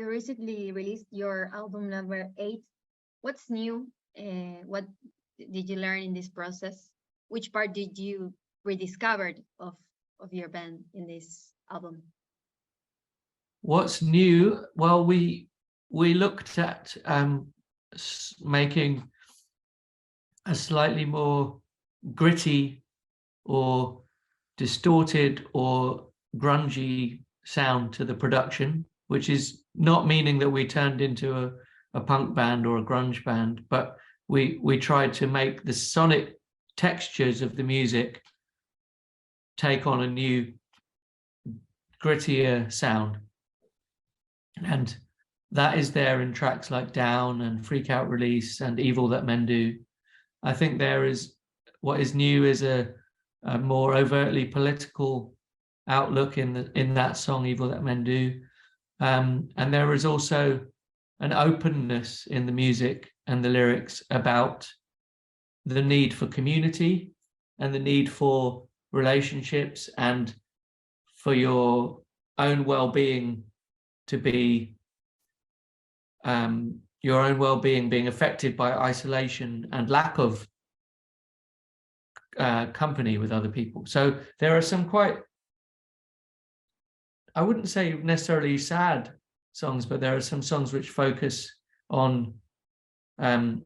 You recently released your album number 8. What's new? What did you learn in this process? Which part did you rediscover of your band in this album? What's new? Well, we looked at making a slightly more gritty or distorted or grungy sound to the production, which is not meaning that we turned into a punk band or a grunge band, but we tried to make the sonic textures of the music take on a new, grittier sound. And that is there in tracks like Down and Freakout Release and Evil That Men Do. I think there is, what is new is a more overtly political outlook in that song, Evil That Men Do. And there is also an openness in the music and the lyrics about the need for community and the need for relationships and for your own well-being to be your own well-being being affected by isolation and lack of company with other people. So there are some quite, I wouldn't say necessarily sad songs, but there are some songs which focus on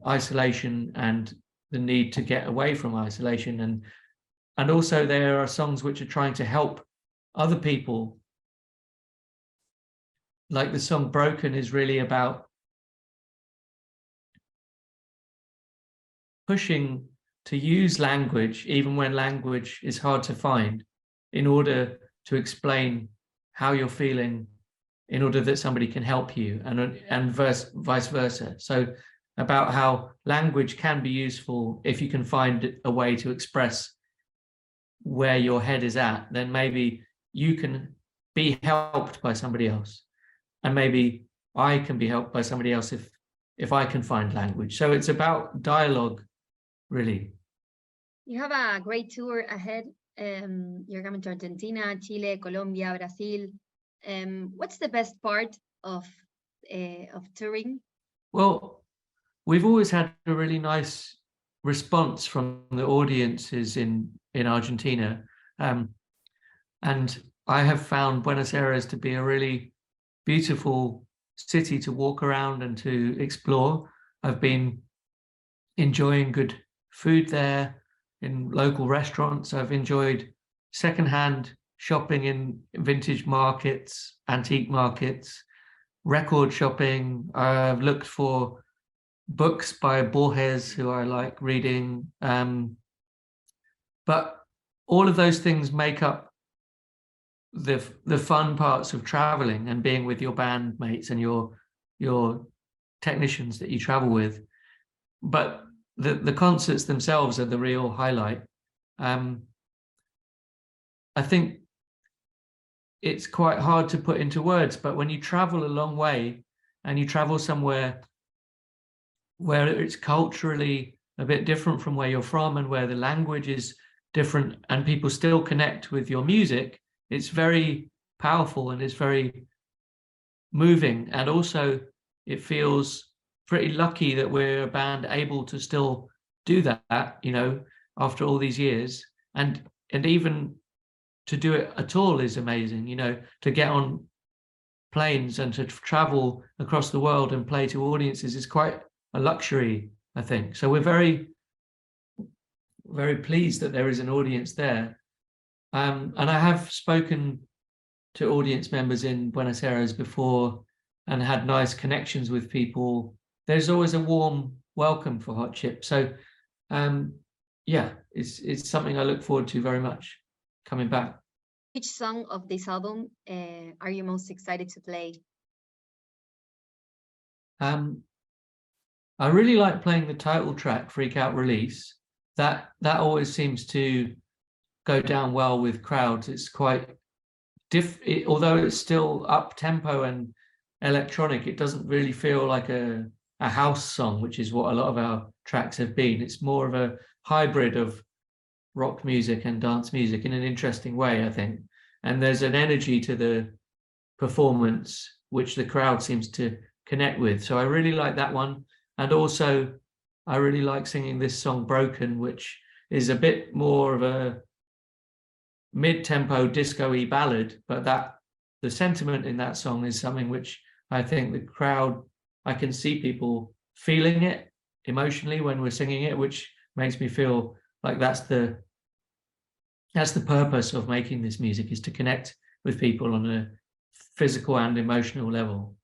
isolation and the need to get away from isolation, and also there are songs which are trying to help other people. Like the song Broken is really about pushing to use language, even when language is hard to find, in order to explain how you're feeling, in order that somebody can help you, and vice versa. So about how language can be useful if you can find a way to express where your head is at, then maybe you can be helped by somebody else. And maybe I can be helped by somebody else if I can find language. So it's about dialogue, really. You have a great tour ahead. You're coming to Argentina, Chile, Colombia, Brazil. What's the best part of touring? Well, we've always had a really nice response from the audiences in Argentina. And I have found Buenos Aires to be a really beautiful city to walk around and to explore. I've been enjoying good food there in local restaurants. I've enjoyed secondhand shopping in vintage markets, antique markets, record shopping. I've looked for books by Borges, who I like reading. But all of those things make up the fun parts of traveling and being with your bandmates and your technicians that you travel with. But the concerts themselves are the real highlight. I think it's quite hard to put into words, but when you travel a long way and you travel somewhere where it's culturally a bit different from where you're from and where the language is different and people still connect with your music, it's very powerful and it's very moving. And also it feels pretty lucky that we're a band able to still do that, you know, after all these years. And even to do it at all is amazing, you know, to get on planes and to travel across the world and play to audiences is quite a luxury, I think. So we're very, very pleased that there is an audience there. And I have spoken to audience members in Buenos Aires before and had nice connections with people. There's always a warm welcome for Hot Chip. So yeah, it's something I look forward to very much, coming back. Which song of this album are you most excited to play? I really like playing the title track, Freakout Release. That always seems to go down well with crowds. It's quite although it's still up tempo and electronic, it doesn't really feel like a house song, which is what a lot of our tracks have been. It's more of a hybrid of rock music and dance music in an interesting way, I think. And there's an energy to the performance which the crowd seems to connect with. So I really like that one. And also I really like singing this song Broken, which is a bit more of a mid-tempo disco-y ballad, but that the sentiment in that song is something which I think the crowd, I can see people feeling it emotionally when we're singing it, which makes me feel like that's the purpose of making this music, is to connect with people on a physical and emotional level.